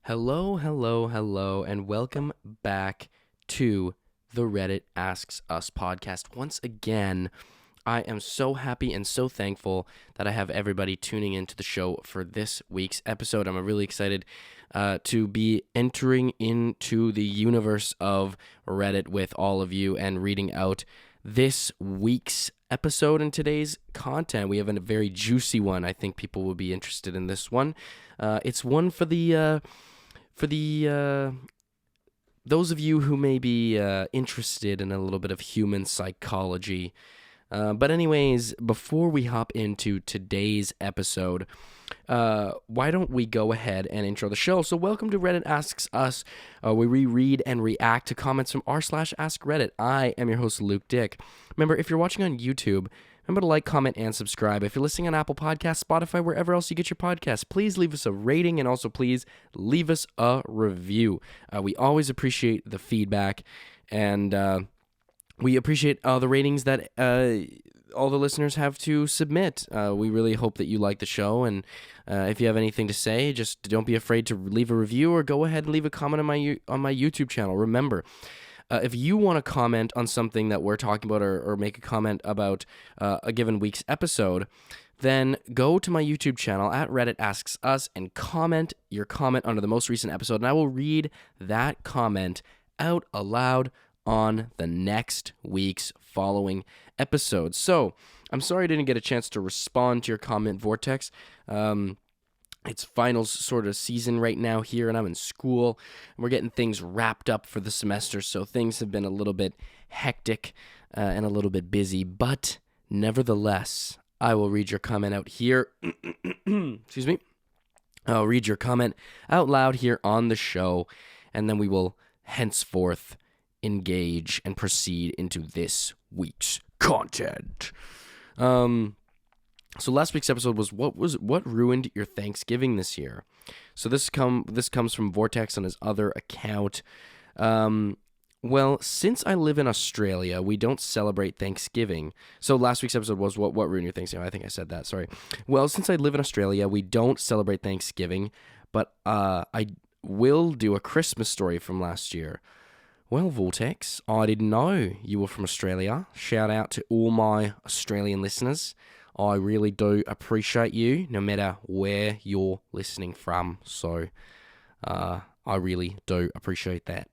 Hello, and welcome back to the Reddit Asks Us podcast. Once again, I am so happy and so thankful that I have everybody tuning into the show for this week's episode. I'm really excited to be entering into the universe of Reddit with all of you and reading out this week's episode and today's content. We have a very juicy one. I think people will be interested in this one. It's one for the those of you who may be interested in a little bit of human psychology. But anyways, before we hop into today's episode, why don't we go ahead and intro the show? So welcome to Reddit Asks Us, where we read and react to comments from r/Askreddit. I am your host, Luke Dick. Remember, if you're watching on YouTube, remember to like, comment, and subscribe. If you're listening on Apple Podcasts, Spotify, wherever else you get your podcasts, please leave us a rating and also please leave us a review. We always appreciate the feedback, and we appreciate the ratings that all the listeners have to submit. We really hope that you like the show, and if you have anything to say, just don't be afraid to leave a review or go ahead and leave a comment on my YouTube channel. Remember, if you want to comment on something that we're talking about or make a comment about a given week's episode, then go to my YouTube channel at Reddit Asks Us and comment your comment under the most recent episode, and I will read that comment out aloud on the next week's following episode. So, I'm sorry I didn't get a chance to respond to your comment, Vortex. It's finals sort of season right now here, and I'm in school, and we're getting things wrapped up for the semester, so things have been a little bit hectic and a little bit busy, but nevertheless, I will read your comment out here. Excuse me. I'll read your comment out loud here on the show, and then we will henceforth engage and proceed into this week's content. So last week's episode was what ruined your Thanksgiving this year. So this comes from Vortex on his other account. Well, since I live in Australia, we don't celebrate Thanksgiving. So last week's episode was what ruined your Thanksgiving. I think I said that. Sorry. Well, since I live in Australia, we don't celebrate Thanksgiving, but I will do a Christmas story from last year. Well, Vortex, I didn't know you were from Australia. Shout out to all my Australian listeners. I really do appreciate you, no matter where you're listening from. So, I really do appreciate that.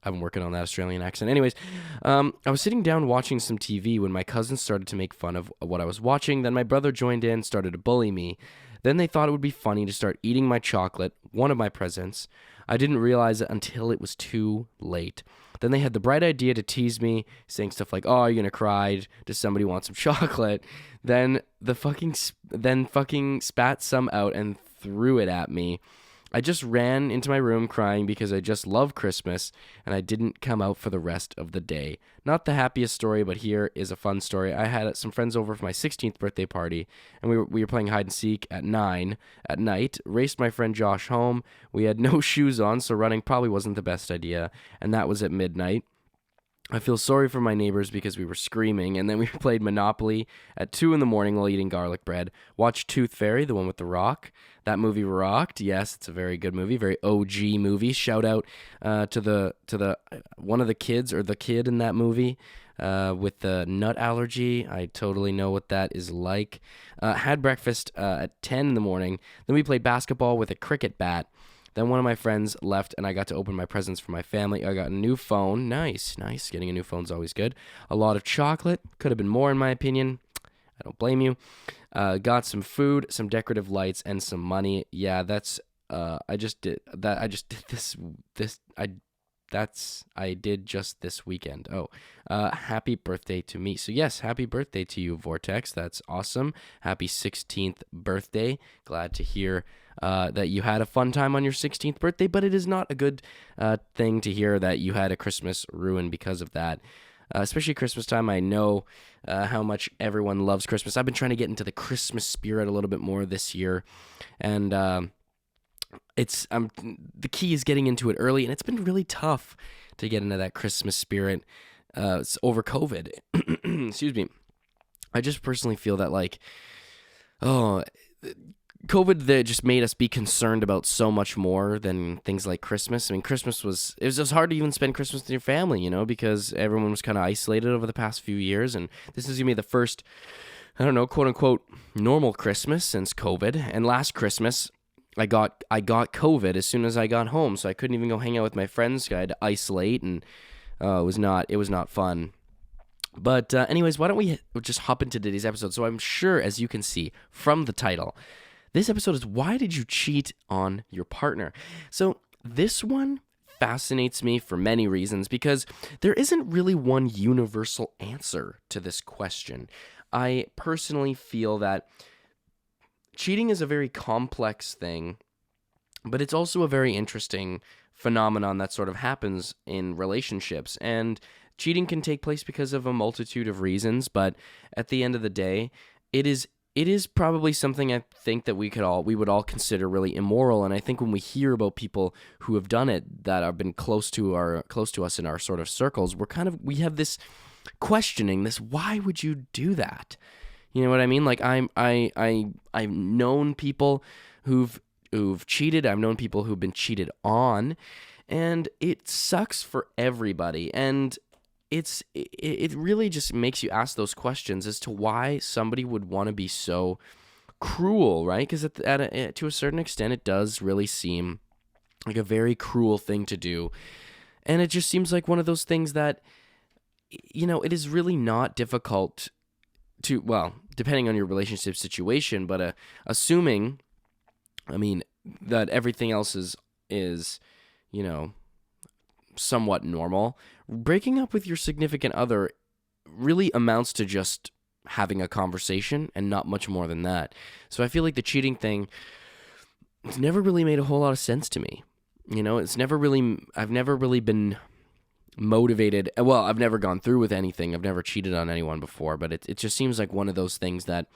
I've been working on that Australian accent. Anyways, I was sitting down watching some TV when my cousins started to make fun of what I was watching. Then my brother joined in, started to bully me. Then they thought it would be funny to start eating my chocolate, one of my presents. I didn't realize it until it was too late. Then they had the bright idea to tease me, saying stuff like, "Oh, you're gonna cry. Does somebody want some chocolate?" Then fucking spat some out and threw it at me. I just ran into my room crying because I just love Christmas, and I didn't come out for the rest of the day. Not the happiest story, but here is a fun story. I had some friends over for my 16th birthday party, and we were playing hide and seek at 9 at night. Raced my friend Josh home. We had no shoes on, so running probably wasn't the best idea, and that was at midnight. I feel sorry for my neighbors because we were screaming, and then we played Monopoly at 2 in the morning while eating garlic bread. Watched Tooth Fairy, the one with the rock. That movie rocked. Yes, it's a very good movie, very OG movie. Shout out to the one of the kids or the kid in that movie with the nut allergy. I totally know what that is like. Had breakfast at 10 in the morning. Then we played basketball with a cricket bat. Then one of my friends left, and I got to open my presents for my family. I got a new phone. Nice. Getting a new phone's always good. A lot of chocolate. Could have been more, in my opinion. I don't blame you. Got some food, some decorative lights, and some money. Yeah, that's. I did just this weekend. Happy birthday to me. So yes, happy birthday to you, Vortex. That's awesome. Happy 16th birthday. Glad to hear that you had a fun time on your 16th birthday, but it is not a good thing to hear that you had a Christmas ruined because of that. Especially Christmas time. I know how much everyone loves Christmas. I've been trying to get into the Christmas spirit a little bit more this year, and the key is getting into it early, and it's been really tough to get into that Christmas spirit over COVID. Excuse me. I just personally feel that COVID that just made us be concerned about so much more than things like Christmas. I mean, it was just hard to even spend Christmas with your family, because everyone was kind of isolated over the past few years. And this is going to be the first, I don't know, quote unquote, normal Christmas since COVID. And last Christmas, I got COVID as soon as I got home. So I couldn't even go hang out with my friends. I had to isolate, and it was not fun. But anyways, why don't we just hop into today's episode? So I'm sure, as you can see from the title, this episode is why did you cheat on your partner? So this one fascinates me for many reasons because there isn't really one universal answer to this question. I personally feel that cheating is a very complex thing, but it's also a very interesting phenomenon that sort of happens in relationships. And cheating can take place because of a multitude of reasons, but at the end of the day, it is probably something I think that we would all consider really immoral. And I think when we hear about people who have done it that have been close to us in our sort of circles, we have this questioning, this why would you do that? You know what I mean? Like I've known people who've cheated. I've known people who've been cheated on, and it sucks for everybody. And it really just makes you ask those questions as to why somebody would want to be so cruel, right? Because to a certain extent, it does really seem like a very cruel thing to do. And it just seems like one of those things that, it is really not difficult to, well, depending on your relationship situation, but assuming, that everything else is somewhat normal, breaking up with your significant other really amounts to just having a conversation and not much more than that. So I feel like the cheating thing, it's never really made a whole lot of sense to me. I've never really been motivated. Well, I've never gone through with anything. I've never cheated on anyone before, but it just seems like one of those things that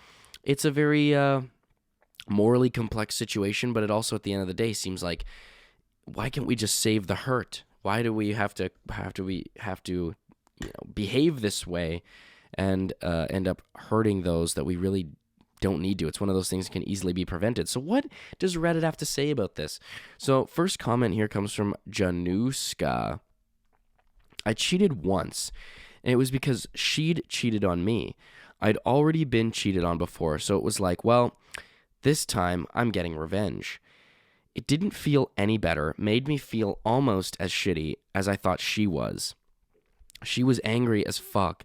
it's a very morally complex situation, but it also at the end of the day seems like, why can't we just save the hurt? Why do we have to behave this way and end up hurting those that we really don't need to? It's one of those things that can easily be prevented. So what does Reddit have to say about this? So first comment here comes from Januska. I cheated once, and it was because she'd cheated on me. I'd already been cheated on before, so it was like, well, this time I'm getting revenge. It didn't feel any better, made me feel almost as shitty as I thought she was. She was angry as fuck,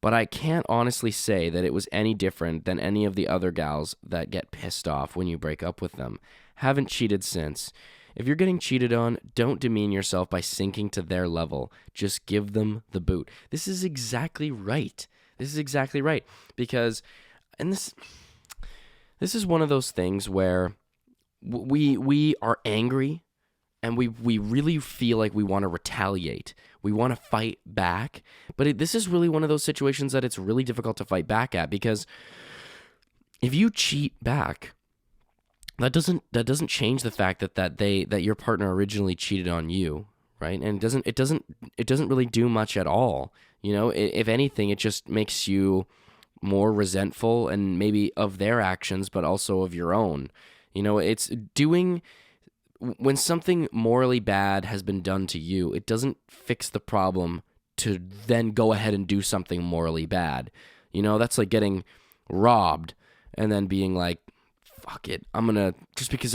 but I can't honestly say that it was any different than any of the other gals that get pissed off when you break up with them. Haven't cheated since. If you're getting cheated on, don't demean yourself by sinking to their level. Just give them the boot. This is exactly right. Because, and this is one of those things where we are angry and we really feel like we want to retaliate. We want to fight back. But this is really one of those situations that it's really difficult to fight back at, because if you cheat back, that doesn't change the fact that your partner originally cheated on you, right? And it doesn't really do much at all. If anything, it just makes you more resentful, and maybe of their actions, but also of your own. It's doing, when something morally bad has been done to you, it doesn't fix the problem to then go ahead and do something morally bad. That's like getting robbed and then being like, fuck it, just because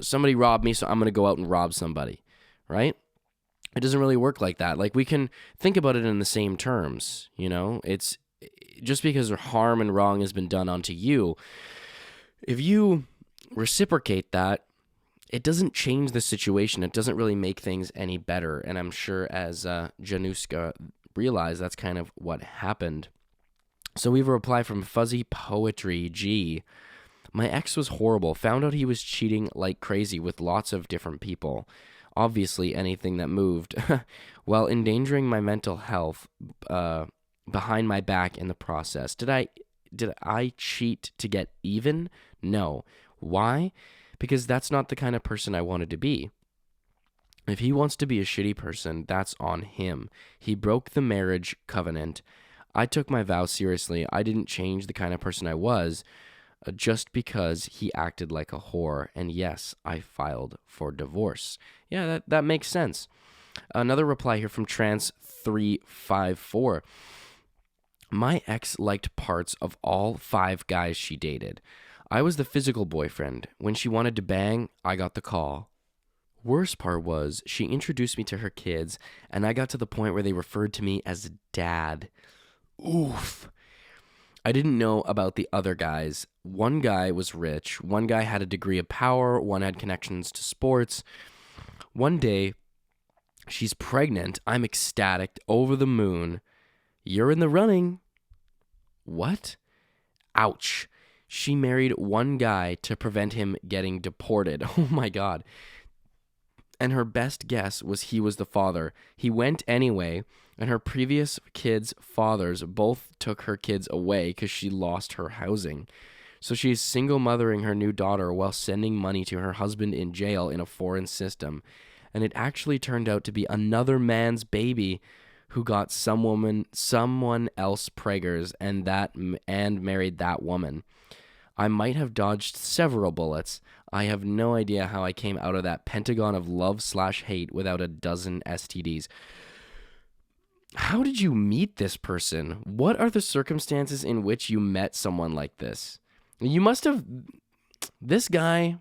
somebody robbed me, so I'm going to go out and rob somebody, right? It doesn't really work like that. Like, we can think about it in the same terms, it's just because harm and wrong has been done onto you. If you reciprocate that, it doesn't change the situation. It doesn't really make things any better. And I'm sure, as Januska realized, that's kind of what happened. So we have a reply from Fuzzy Poetry G. My ex was horrible. Found out he was cheating like crazy with lots of different people. Obviously, anything that moved. While endangering my mental health behind my back in the process. Did I cheat to get even? No. Why? Because that's not the kind of person I wanted to be. If he wants to be a shitty person, that's on him. He broke the marriage covenant. I took my vow seriously. I didn't change the kind of person I was. just because he acted like a whore. And yes, I filed for divorce. Yeah, that makes sense. Another reply here from Trans354. My ex liked parts of all 5 guys she dated. I was the physical boyfriend. When she wanted to bang, I got the call. Worst part was, she introduced me to her kids, and I got to the point where they referred to me as dad. Oof. I didn't know about the other guys. One guy was rich, one guy had a degree of power, one had connections to sports. One day, she's pregnant. I'm ecstatic, over the moon. You're in the running. What? Ouch. She married one guy to prevent him getting deported. Oh my God. And her best guess was he was the father. He went anyway, and her previous kids' fathers both took her kids away because she lost her housing. So she's single mothering her new daughter while sending money to her husband in jail in a foreign system. And it actually turned out to be another man's baby who got someone else preggers and married that woman. I might have dodged several bullets. I have no idea how I came out of that pentagon of love/hate without a dozen STDs. How did you meet this person? What are the circumstances in which you met someone like this? You must have... This guy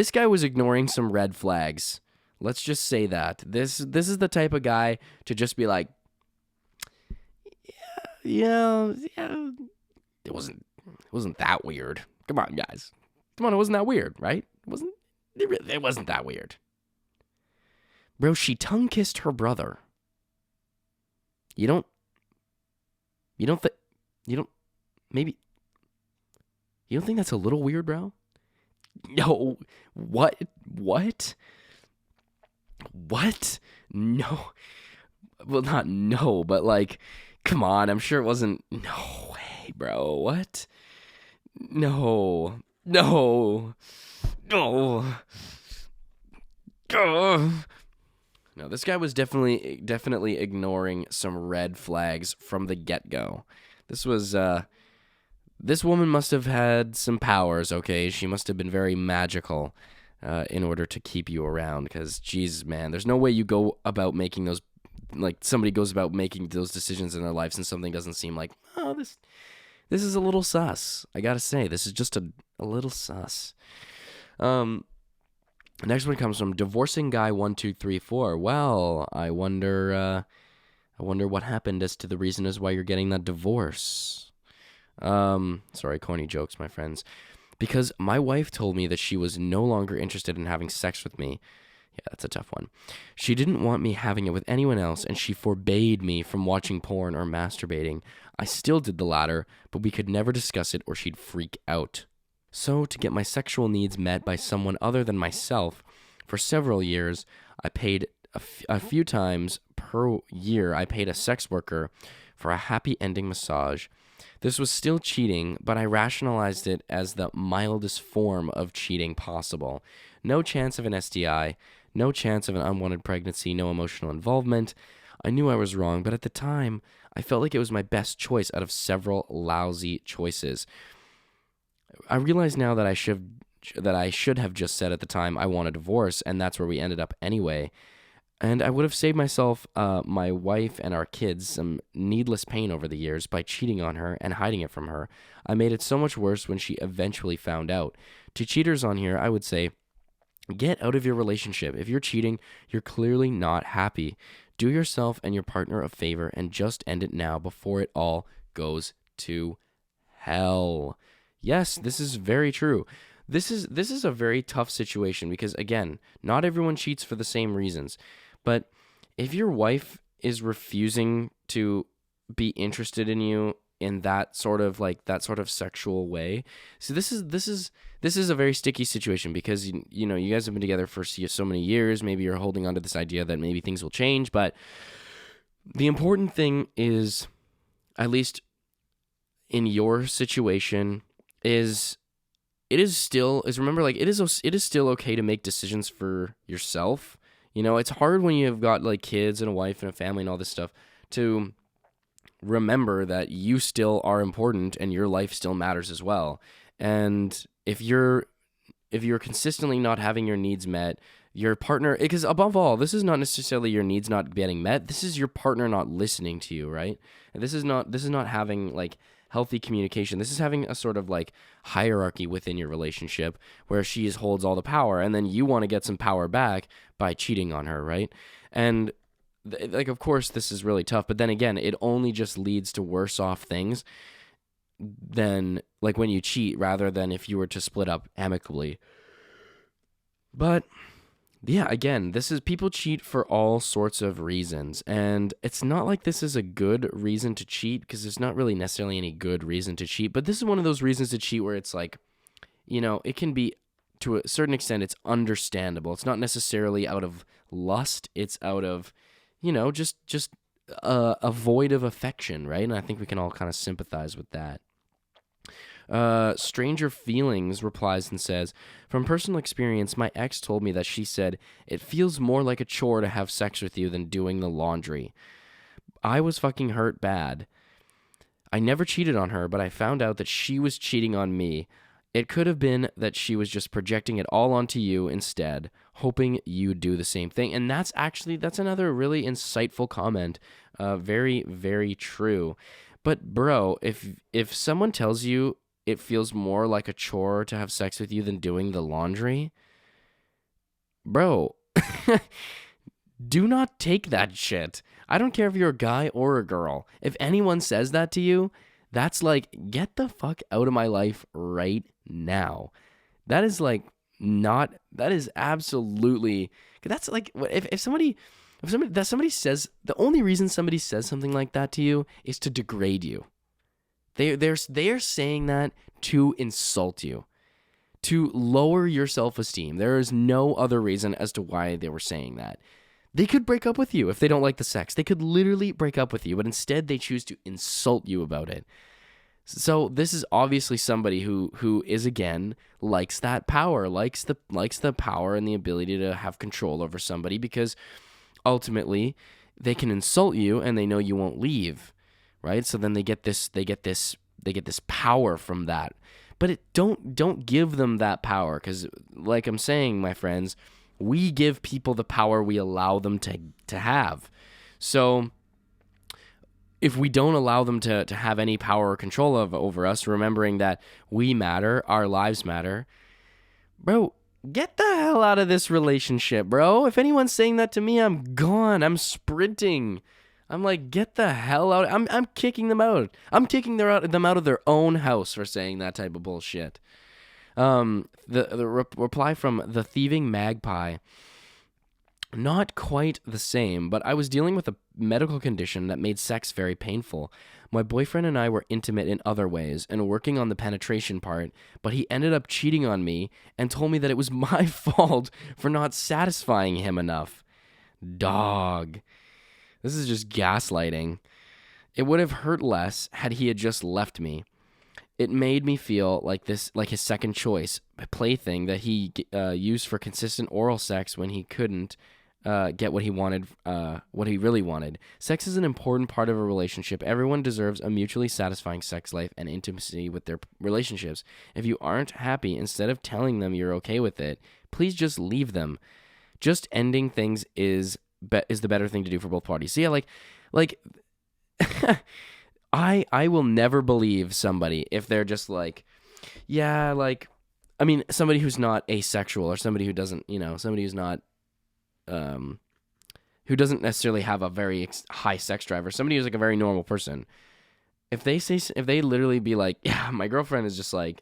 was ignoring some red flags. Let's just say that. This is the type of guy to just be like, yeah, it wasn't that weird. Come on, guys. Come on, it wasn't that weird, right? It wasn't that weird. Bro, she tongue-kissed her brother. You don't think that's a little weird, bro? No. What? No. Well, not no, but like, come on, I'm sure it wasn't. No way, bro. What? No. No. No, this guy was definitely ignoring some red flags from the get-go. This woman must have had some powers, okay? She must have been very magical in order to keep you around, because, Jesus, man, there's no way you go about making those, like, somebody goes about making those decisions in their lives and something doesn't seem like, oh, this is a little sus. I gotta say, this is just a little sus. Next one comes from Divorcing Guy 1234. Well, I wonder what happened as to the reason as why you're getting that divorce. Sorry, corny jokes, my friends. Because my wife told me that she was no longer interested in having sex with me. Yeah, that's a tough one. She didn't want me having it with anyone else, and she forbade me from watching porn or masturbating. I still did the latter, but we could never discuss it or she'd freak out. So, to get my sexual needs met by someone other than myself, for several years, I paid a few times per year, I paid a sex worker for a happy ending massage. This was still cheating, but I rationalized it as the mildest form of cheating possible. No chance of an STI, no chance of an unwanted pregnancy, no emotional involvement. I knew I was wrong, but at the time, I felt like it was my best choice out of several lousy choices. I realize now that I should have just said at the time I want a divorce, and that's where we ended up anyway. And I would have saved myself, my wife, and our kids some needless pain over the years by cheating on her and hiding it from her. I made it so much worse when she eventually found out. To cheaters on here, I would say, get out of your relationship. If you're cheating, you're clearly not happy. Do yourself and your partner a favor and just end it now before it all goes to hell. Yes, this is very true. This is a very tough situation because, again, not everyone cheats for the same reasons. But if your wife is refusing to be interested in you in that sort of sexual way, so this is a very sticky situation because you know you guys have been together for so many years. Maybe you're holding on to this idea that maybe things will change, but the important thing is, at least in your situation, remember, like, it is still okay to make decisions for yourself. You know, it's hard when you've got like kids and a wife and a family and all this stuff to remember that you still are important and your life still matters as well. And if you're consistently not having your needs met, your partner, because above all, this is not necessarily your needs not getting met. This is your partner not listening to you, right? And this is not having like healthy communication. This is having a sort of like hierarchy within your relationship where holds all the power, and then you want to get some power back by cheating on her, right? And like, of course, this is really tough, but then again, it only just leads to worse off things than like when you cheat, rather than if you were to split up amicably. But yeah, again, people cheat for all sorts of reasons, and it's not like this is a good reason to cheat, because there's not really necessarily any good reason to cheat, but this is one of those reasons to cheat where it's like, it can be, to a certain extent, it's understandable. It's not necessarily out of lust, it's out of, just a void of affection, right? And I think we can all kind of sympathize with that. Stranger Feelings replies and says, from personal experience, my ex told me that she said, it feels more like a chore to have sex with you than doing the laundry. I was fucking hurt bad. I never cheated on her, but I found out that she was cheating on me. It could have been that she was just projecting it all onto you instead, hoping you'd do the same thing. And that's another really insightful comment. Very, very true. But bro, if someone tells you it feels more like a chore to have sex with you than doing the laundry, bro, do not take that shit. I don't care if you're a guy or a girl. If anyone says that to you, that's like, get the fuck out of my life right now. That is like that is absolutely, that's like, if somebody says, the only reason somebody says something like that to you is to degrade you. They're saying that to insult you, to lower your self-esteem. There is no other reason as to why they were saying that. They could break up with you if they don't like the sex. They could literally break up with you, but instead they choose to insult you about it. So this is obviously somebody who is, again, likes that power, likes the power and the ability to have control over somebody, because ultimately they can insult you and they know you won't leave. Right? So then they get this power from that. But don't give them that power, because like I'm saying, my friends, we give people the power we allow them to have. So if we don't allow them to have any power or control over us, remembering that we matter, our lives matter, bro, get the hell out of this relationship, bro. If anyone's saying that to me, I'm gone. I'm sprinting. I'm like, get the hell out. I'm kicking them out. I'm kicking them out of their own house for saying that type of bullshit. The reply from the Thieving Magpie, not quite the same, but I was dealing with a medical condition that made sex very painful. My boyfriend and I were intimate in other ways and working on the penetration part, but he ended up cheating on me and told me that it was my fault for not satisfying him enough. Dog. This is just gaslighting. It would have hurt less had he had just left me. It made me feel like his second choice, a plaything that he used for consistent oral sex when he couldn't get what he wanted, what he really wanted. Sex is an important part of a relationship. Everyone deserves a mutually satisfying sex life and intimacy with their relationships. If you aren't happy, instead of telling them you're okay with it, please just leave them. Just ending things is the better thing to do for both parties. So yeah, like I will never believe somebody if they're just like, yeah, like, I mean, somebody who's not asexual, or somebody who doesn't, somebody who's not, who doesn't necessarily have a very high sex drive, or somebody who's like a very normal person. If they literally be like, yeah, my girlfriend is just like,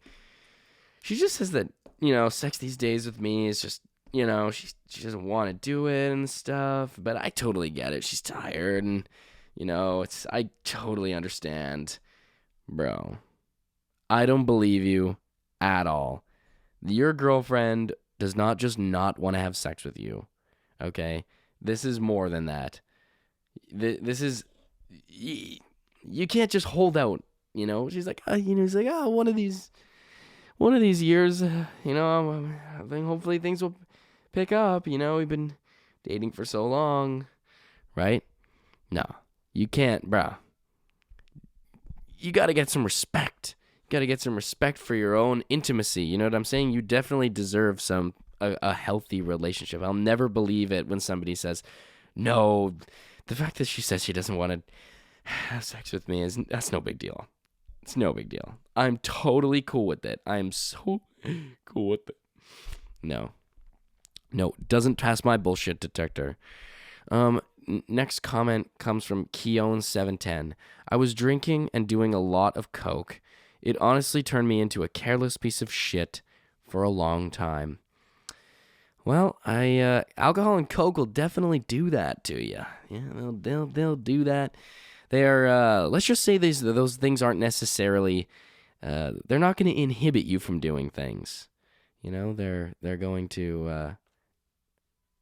she just says that, sex these days with me is just, she doesn't want to do it and stuff, but I totally get it. She's tired and, I totally understand. Bro, I don't believe you at all. Your girlfriend does not just not want to have sex with you, okay? This is more than that. This is, you can't just hold out, She's like, he's like, one of these years, I think hopefully things will pick up, we've been dating for so long, right? No, you can't, bro. You got to get some respect. got to get some respect for your own intimacy. You know what I'm saying? You definitely deserve a healthy relationship. I'll never believe it when somebody says, no, the fact that she says she doesn't want to have sex with me that's no big deal. It's no big deal. I'm totally cool with it. I'm so cool with it. No, doesn't pass my bullshit detector. Next comment comes from Keown710. I was drinking and doing a lot of coke. It honestly turned me into a careless piece of shit for a long time. Well, alcohol and coke will definitely do that to you. Yeah, they'll do that. They are. Let's just say those things aren't necessarily. They're not going to inhibit you from doing things. You know, they're going to.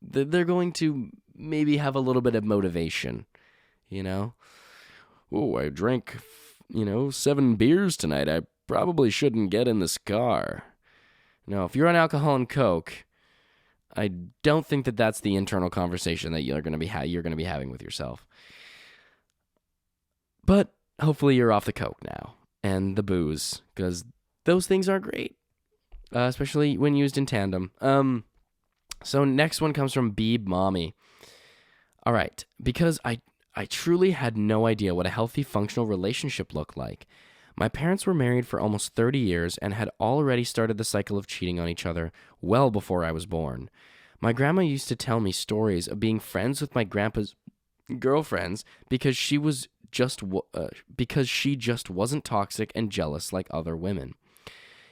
They're going to maybe have a little bit of motivation. You know, oh, I drank 7 beers tonight. I probably shouldn't get in this car. No, if you're on alcohol and coke, I don't think that that's the internal conversation that you're going to be having with yourself. But hopefully you're off the coke now and the booze, because those things are great, especially when used in tandem. So next one comes from Beeb Mommy. All right, because I truly had no idea what a healthy, functional relationship looked like. My parents were married for almost 30 years and had already started the cycle of cheating on each other well before I was born. My grandma used to tell me stories of being friends with my grandpa's girlfriends because she just wasn't toxic and jealous like other women.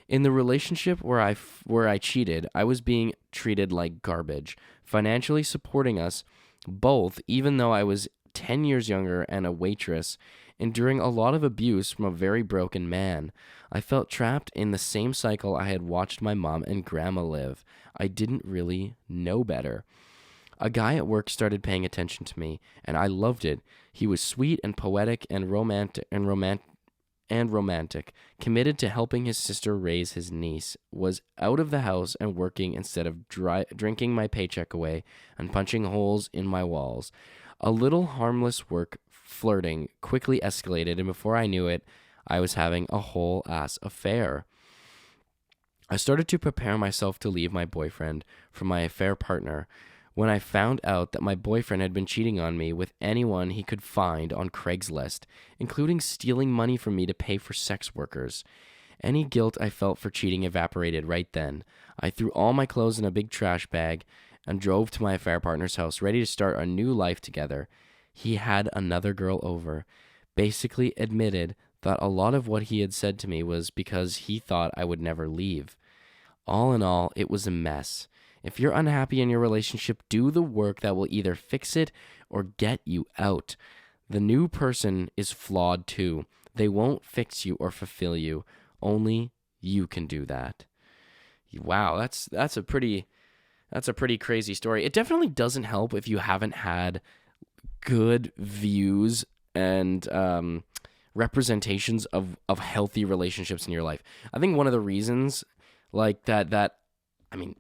In the relationship where I cheated, I was being treated like garbage, financially supporting us both, even though I was 10 years younger and a waitress, enduring a lot of abuse from a very broken man. I felt trapped in the same cycle I had watched my mom and grandma live. I didn't really know better. A guy at work started paying attention to me, and I loved it. He was sweet and poetic and romantic, committed to helping his sister raise his niece, was out of the house and working instead of drinking my paycheck away and punching holes in my walls. A little harmless work flirting quickly escalated, and before I knew it, I was having a whole-ass affair. I started to prepare myself to leave my boyfriend for my affair partner when I found out that my boyfriend had been cheating on me with anyone he could find on Craigslist, including stealing money from me to pay for sex workers. Any guilt I felt for cheating evaporated right then. I threw all my clothes in a big trash bag and drove to my affair partner's house, ready to start a new life together. He had another girl over, basically admitted that a lot of what he had said to me was because he thought I would never leave. All in all, it was a mess. If you're unhappy in your relationship, do the work that will either fix it or get you out. The new person is flawed too. They won't fix you or fulfill you. Only you can do that. Wow, that's a pretty crazy story. It definitely doesn't help if you haven't had good views and representations of healthy relationships in your life. I think one of the reasons like that I mean,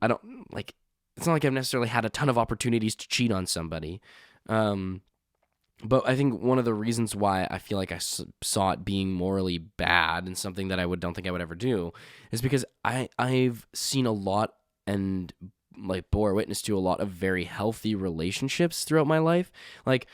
I don't like, it's not like I've necessarily had a ton of opportunities to cheat on somebody. But I think one of the reasons why I feel like I saw it being morally bad and something that don't think I would ever do is because I've seen a lot and like bore witness to a lot of very healthy relationships throughout my life. Like,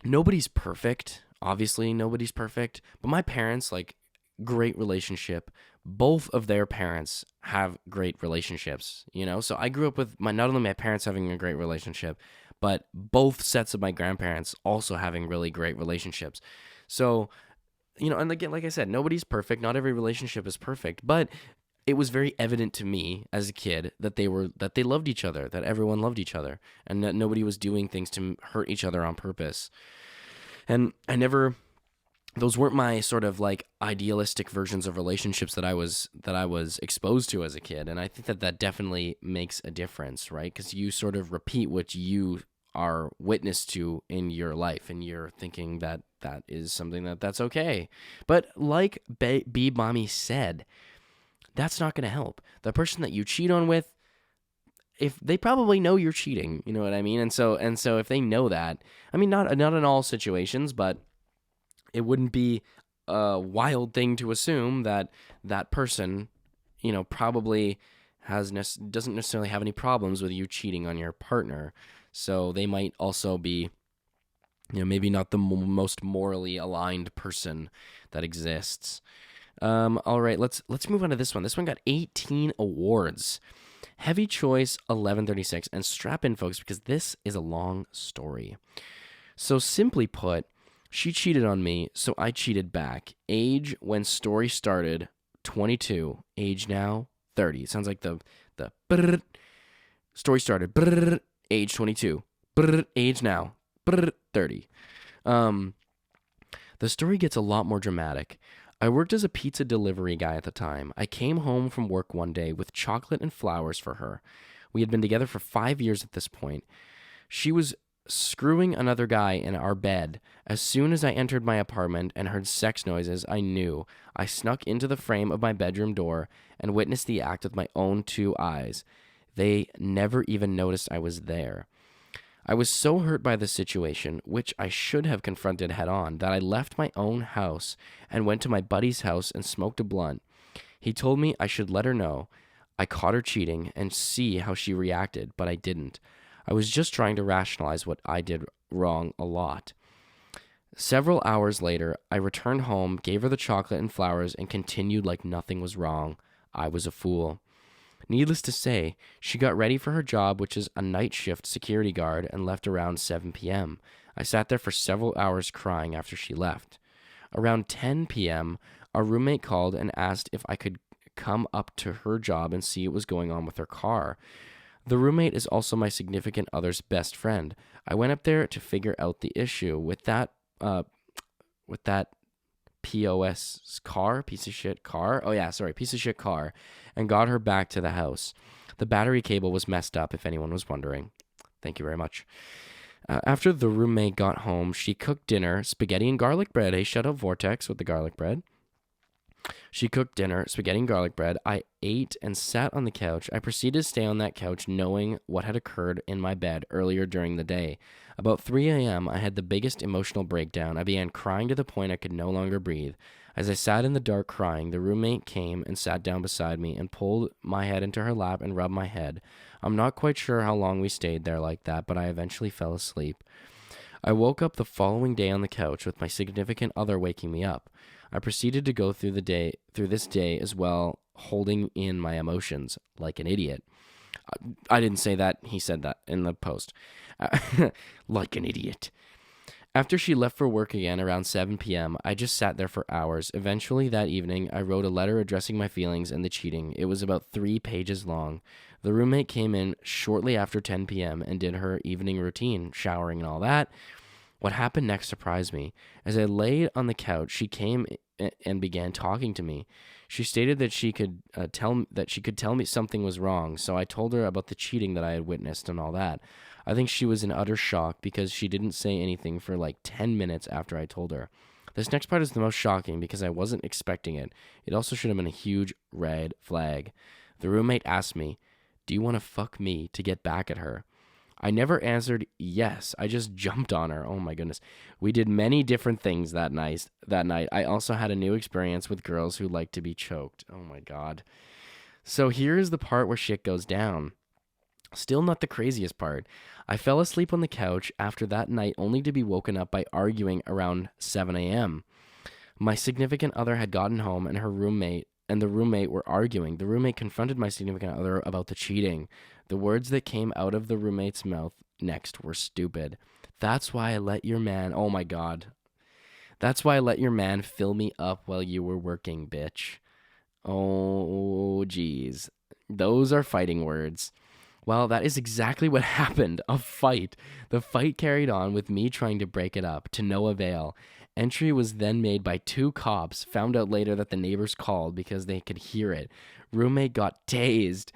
nobody's perfect. Obviously, nobody's perfect. But my parents, like, great relationship. Both of their parents have great relationships, you know? So I grew up with not only my parents having a great relationship, but both sets of my grandparents also having really great relationships. So, you know, and again, like I said, nobody's perfect. Not every relationship is perfect, but it was very evident to me as a kid that they loved each other, that everyone loved each other, and that nobody was doing things to hurt each other on purpose. And those weren't my sort of like idealistic versions of relationships that I was exposed to as a kid. And I think that definitely makes a difference, right? Because you sort of repeat what you are witness to in your life, and you're thinking that is something that's okay. But like B Mommy said, that's not going to help. The person that you cheat on with, if they probably know you're cheating, you know what I mean? And so if they know that, I mean, not in all situations, but it wouldn't be a wild thing to assume that that person, probably doesn't necessarily have any problems with you cheating on your partner. So they might also be, maybe not the most morally aligned person that exists. All right, let's move on to this one. This one got 18 awards. Heavy choice 1136, and strap in, folks, because this is a long story. So simply put, she cheated on me, so I cheated back. Age when story started, 22. Age now, 30. It sounds like the brrr. Story started, brrr, age 22. Brrr, age now, brrr, 30. The story gets a lot more dramatic. I worked as a pizza delivery guy at the time. I came home from work one day with chocolate and flowers for her. We had been together for 5 years at this point. She was screwing another guy in our bed. As soon as I entered my apartment and heard sex noises, I knew. I snuck into the frame of my bedroom door and witnessed the act with my own 2 eyes. They never even noticed I was there. I was so hurt by the situation, which I should have confronted head on, that I left my own house and went to my buddy's house and smoked a blunt. He told me I should let her know I caught her cheating and see how she reacted, but I didn't. I was just trying to rationalize what I did wrong a lot. Several hours later, I returned home, gave her the chocolate and flowers, and continued like nothing was wrong. I was a fool. Needless to say, she got ready for her job, which is a night shift security guard, and left around 7 p.m. I sat there for several hours crying after she left. Around 10 p.m., our roommate called and asked if I could come up to her job and see what was going on with her car. The roommate is also my significant other's best friend. I went up there to figure out the issue with that POS car, piece of shit car, and got her back to the house. The battery cable was messed up, if anyone was wondering. Thank you very much. After the roommate got home, she cooked dinner, spaghetti and garlic bread. Hey, shout out Vortex with the garlic bread. She cooked dinner, spaghetti and garlic bread. I ate and sat on the couch. I proceeded to stay on that couch knowing what had occurred in my bed earlier during the day. About 3 a.m., I had the biggest emotional breakdown. I began crying to the point I could no longer breathe. As I sat in the dark crying, the roommate came and sat down beside me and pulled my head into her lap and rubbed my head. I'm not quite sure how long we stayed there like that, but I eventually fell asleep. I woke up the following day on the couch with my significant other waking me up. I proceeded to go through this day as well, holding in my emotions like an idiot. I didn't say that. He said that in the post. Like an idiot. After she left for work again around 7 p.m., I just sat there for hours. Eventually that evening, I wrote a letter addressing my feelings and the cheating. It was about 3 pages long. The roommate came in shortly after 10 p.m. and did her evening routine, showering and all that. What happened next surprised me. As I lay on the couch, she came and began talking to me. She stated that she could tell me something was wrong, so I told her about the cheating that I had witnessed and all that. I think she was in utter shock because she didn't say anything for like 10 minutes after I told her. This next part is the most shocking because I wasn't expecting it. It also should have been a huge red flag. The roommate asked me, "Do you want to fuck me to get back at her?" I never answered yes. I just jumped on her. Oh my goodness. We did many different things that night. I also had a new experience with girls who like to be choked. Oh my God. So here's the part where shit goes down. Still not the craziest part. I fell asleep on the couch after that night only to be woken up by arguing around 7 a.m. My significant other had gotten home and the roommate were arguing. The roommate confronted my significant other about the cheating. The words that came out of the roommate's mouth next were stupid. That's why I let your man, oh my God. That's why I let your man fill me up while you were working, bitch. Oh, geez. Those are fighting words. Well, that is exactly what happened. A fight. The fight carried on with me trying to break it up, to no avail. Entry was then made by 2 cops, found out later that the neighbors called because they could hear it. Roommate got tased.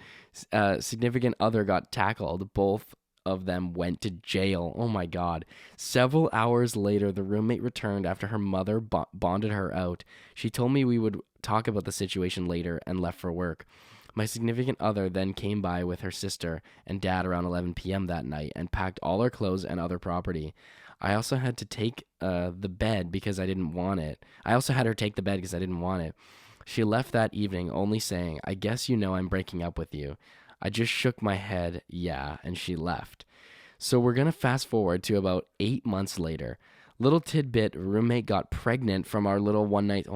Significant other got tackled. Both of them went to jail. Oh my God. Several hours later, the roommate returned after her mother bonded her out. She told me we would talk about the situation later and left for work. My significant other then came by with her sister and dad around 11 p.m. that night and packed all our clothes and other property. I also had to take the bed because I didn't want it. I also had her take the bed because I didn't want it. She left that evening only saying, I guess you know I'm breaking up with you. I just shook my head, yeah, and she left. So we're going to fast forward to about 8 months later. Little tidbit, roommate got pregnant from our little one night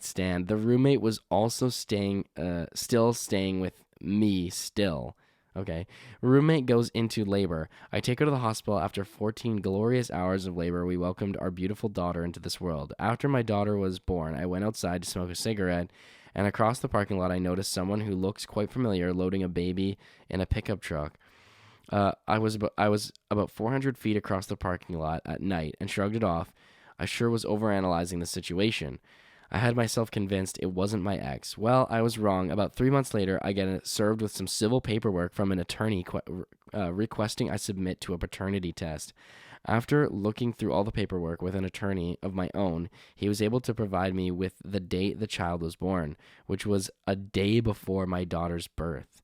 stand. The roommate was also still staying with me still. Okay. Roommate goes into labor. I take her to the hospital. After 14 glorious hours of labor, we welcomed our beautiful daughter into this world. After my daughter was born, I went outside to smoke a cigarette, and across the parking lot, I noticed someone who looks quite familiar loading a baby in a pickup truck. I was about 400 feet across the parking lot at night and shrugged it off. I sure was overanalyzing the situation. I had myself convinced it wasn't my ex. Well, I was wrong. About 3 months later, I get served with some civil paperwork from an attorney requesting I submit to a paternity test. After looking through all the paperwork with an attorney of my own, he was able to provide me with the date the child was born, which was a day before my daughter's birth.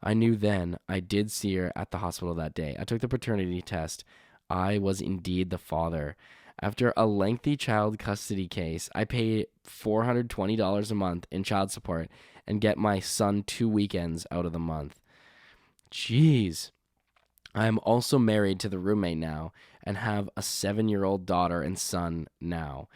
I knew then. I did see her at the hospital that day. I took the paternity test. I was indeed the father. After a lengthy child custody case, I paid $420 a month in child support and get my son 2 weekends out of the month. Jeez. I am also married to the roommate now and have a 7-year-old daughter and son now.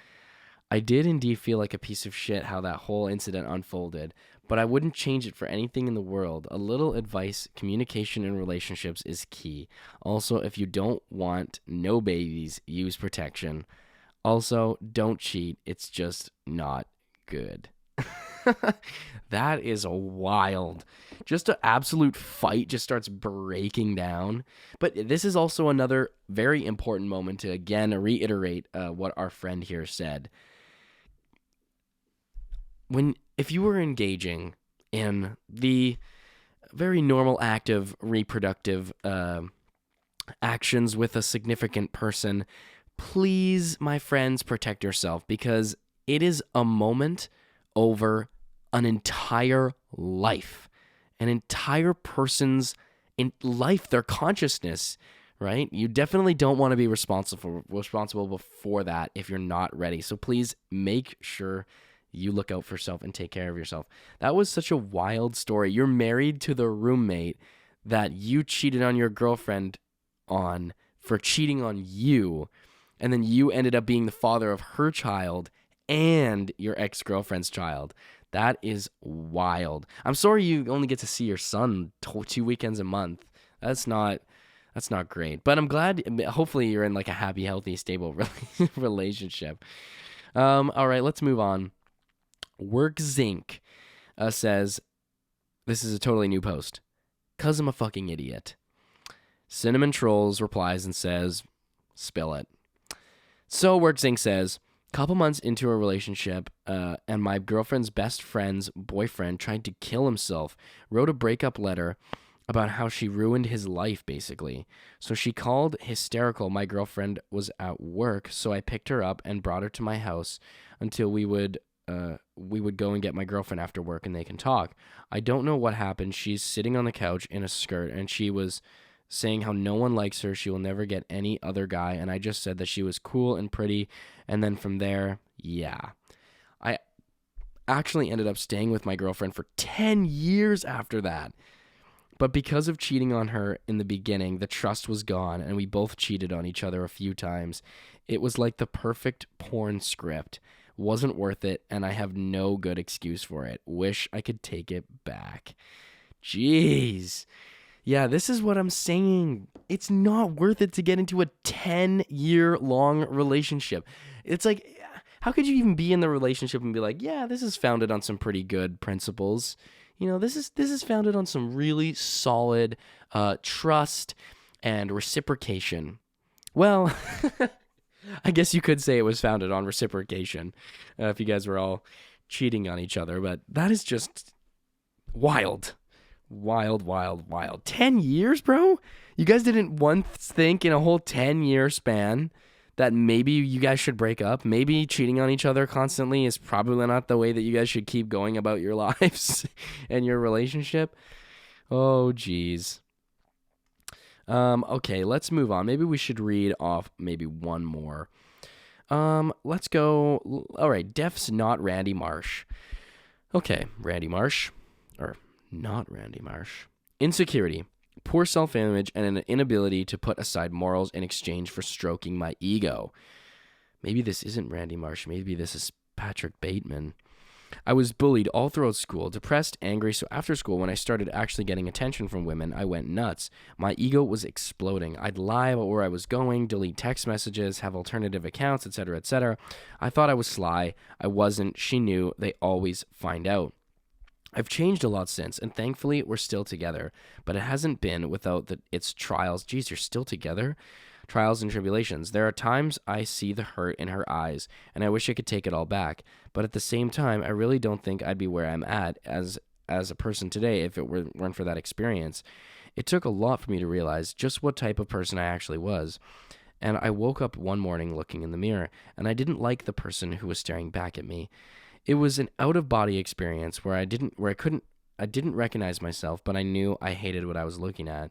I did indeed feel like a piece of shit how that whole incident unfolded, but I wouldn't change it for anything in the world. A little advice: communication in relationships is key. Also, if you don't want no babies, use protection. Also, don't cheat. It's just not good. That is wild. Just an absolute fight just starts breaking down. But this is also another very important moment to, again, reiterate what our friend here said. If you were engaging in the very normal act of reproductive actions with a significant person, please, my friends, protect yourself, because it is a moment over an entire life, an entire person's life, their consciousness, right? You definitely don't want to be responsible before that if you're not ready. So please make sure you look out for yourself and take care of yourself. That was such a wild story. You're married to the roommate that you cheated on your girlfriend on for cheating on you, and then you ended up being the father of her child and your ex-girlfriend's child. That is wild. I'm sorry you only get to see your son 2 weekends a month. That's not great. But I'm glad, hopefully you're in like a happy, healthy, stable relationship. All right, let's move on. WorkZinc says, this is a totally new post, 'cause I'm a fucking idiot. Cinnamon Trolls replies and says, spill it. So WorkZinc says, couple months into a relationship, and my girlfriend's best friend's boyfriend tried to kill himself, wrote a breakup letter about how she ruined his life, basically. So she called hysterical. My girlfriend was at work, so I picked her up and brought her to my house until we would go and get my girlfriend after work and they can talk. I don't know what happened. She's sitting on the couch in a skirt, and she was saying how no one likes her, she will never get any other guy, and I just said that she was cool and pretty, and then from there, yeah. I actually ended up staying with my girlfriend for 10 years after that. But because of cheating on her in the beginning, the trust was gone, and we both cheated on each other a few times. It was like the perfect porn script. Wasn't worth it, and I have no good excuse for it. Wish I could take it back. Jeez. Yeah, this is what I'm saying. It's not worth it to get into a 10-year-long relationship. It's like, how could you even be in the relationship and be like, yeah, this is founded on some pretty good principles. You know, this is founded on some really solid trust and reciprocation. Well, I guess you could say it was founded on reciprocation if you guys were all cheating on each other, but that is just wild. Wild, wild, wild. 10 years, bro? You guys didn't once think in a whole 10-year span that maybe you guys should break up? Maybe cheating on each other constantly is probably not the way that you guys should keep going about your lives and your relationship? Oh, geez. Okay, let's move on. Maybe we should read off maybe one more. Let's go. All right, Def's not Randy Marsh. Okay, Randy Marsh, or not Randy Marsh. Insecurity, poor self-image, and an inability to put aside morals in exchange for stroking my ego. Maybe this isn't Randy Marsh. Maybe this is Patrick Bateman. I was bullied all throughout school, depressed, angry, so after school, when I started actually getting attention from women, I went nuts. My ego was exploding. I'd lie about where I was going, delete text messages, have alternative accounts, etc., etc. I thought I was sly. I wasn't. She knew. They always find out. I've changed a lot since, and thankfully, we're still together. But it hasn't been without its trials. Geez, you're still together? Trials and tribulations. There are times I see the hurt in her eyes, and I wish I could take it all back. But at the same time, I really don't think I'd be where I'm at as a person today if it weren't for that experience. It took a lot for me to realize just what type of person I actually was. And I woke up one morning looking in the mirror, and I didn't like the person who was staring back at me. It was an out-of-body experience where I didn't recognize myself, but I knew I hated what I was looking at.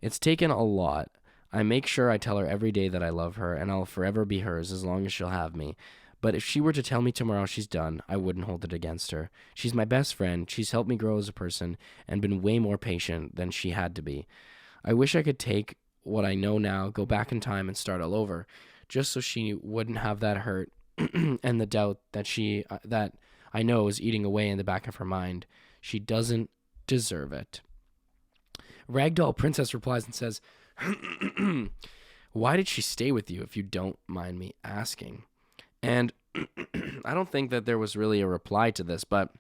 It's taken a lot. I make sure I tell her every day that I love her, and I'll forever be hers as long as she'll have me. But if she were to tell me tomorrow she's done, I wouldn't hold it against her. She's my best friend. She's helped me grow as a person and been way more patient than she had to be. I wish I could take what I know now, go back in time and start all over, just so she wouldn't have that hurt and the doubt that I know is eating away in the back of her mind. She doesn't deserve it. Ragdoll Princess replies and says, why did she stay with you, if you don't mind me asking? And I don't think that there was really a reply to this, but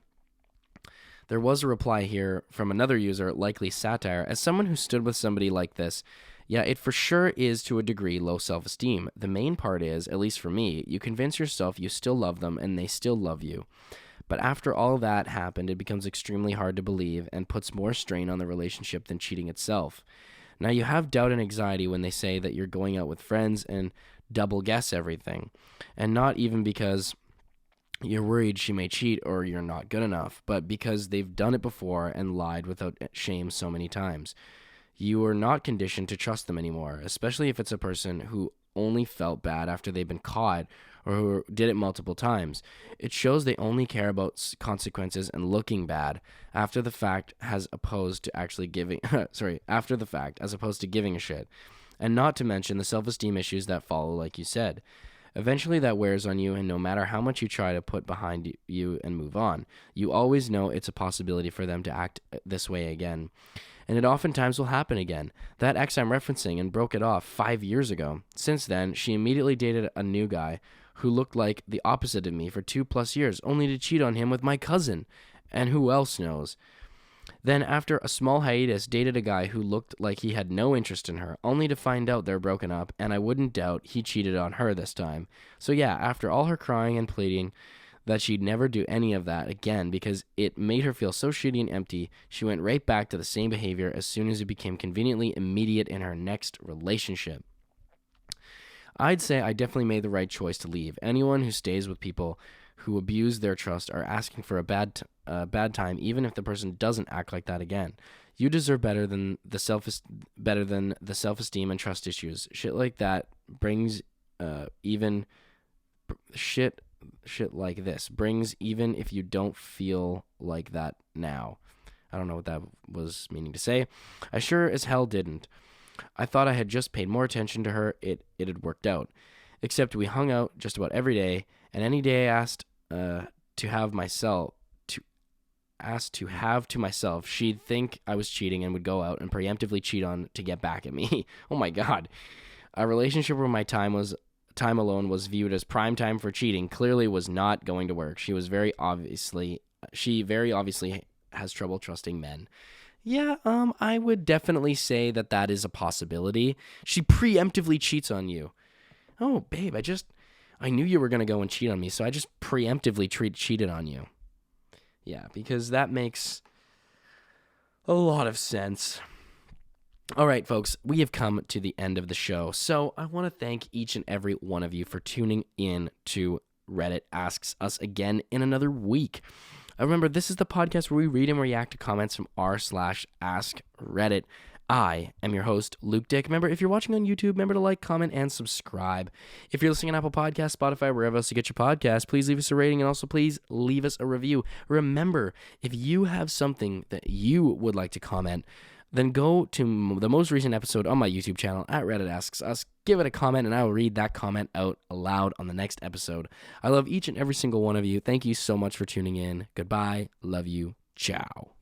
there was a reply here from another user, Likely Satire. As someone who stood with somebody like this, yeah, it for sure is to a degree low self-esteem. The main part is, at least for me, you convince yourself you still love them and they still love you. But after all that happened, it becomes extremely hard to believe and puts more strain on the relationship than cheating itself. Now, you have doubt and anxiety when they say that you're going out with friends and double guess everything. And not even because you're worried she may cheat or you're not good enough, but because they've done it before and lied without shame so many times. You are not conditioned to trust them anymore, especially if it's a person who only felt bad after they've been caught or who did it multiple times. It shows they only care about consequences and looking bad after the fact as opposed to actually giving after the fact as opposed to giving a shit. And not to mention the self-esteem issues that follow, like you said. Eventually that wears on you, and no matter how much you try to put behind you and move on, you always know it's a possibility for them to act this way again. And it oftentimes will happen again. That ex I'm referencing and broke it off 5 years ago. Since then, she immediately dated a new guy who looked like the opposite of me for 2+ years, only to cheat on him with my cousin. And who else knows? Then, after a small hiatus, dated a guy who looked like he had no interest in her, only to find out they're broken up, and I wouldn't doubt he cheated on her this time. So yeah, after all her crying and pleading that she'd never do any of that again because it made her feel so shitty and empty, she went right back to the same behavior as soon as it became conveniently immediate in her next relationship. I'd say I definitely made the right choice to leave. Anyone who stays with people who abuse their trust are asking for a bad time, even if the person doesn't act like that again. You deserve better than the self-esteem and trust issues. Shit like that brings shit like this brings, even if you don't feel like that now. I don't know what that was meaning to say. I sure as hell didn't. I thought I had just paid more attention to her. It had worked out. Except we hung out just about every day, and any day I asked to have to myself, she'd think I was cheating and would go out and preemptively cheat on to get back at me. Oh my God. A relationship where my time alone was viewed as prime time for cheating clearly was not going to work. She very obviously has trouble trusting men. Yeah, I would definitely say that is a possibility. She preemptively cheats on you. Oh, babe, I knew you were going to go and cheat on me, so I just preemptively cheated on you. Yeah, because that makes a lot of sense. All right, folks, we have come to the end of the show, so I want to thank each and every one of you for tuning in to Reddit Asks Us again in another week. Remember, this is the podcast where we read and react to comments from r/askreddit. I am your host, Luke Dick. Remember, if you're watching on YouTube, remember to like, comment, and subscribe. If you're listening on Apple Podcasts, Spotify, wherever else you get your podcast, please leave us a rating and also please leave us a review. Remember, if you have something that you would like to comment, then go to the most recent episode on my YouTube channel at Reddit Asks Us, give it a comment, and I will read that comment out aloud on the next episode. I love each and every single one of you. Thank you so much for tuning in. Goodbye. Love you. Ciao.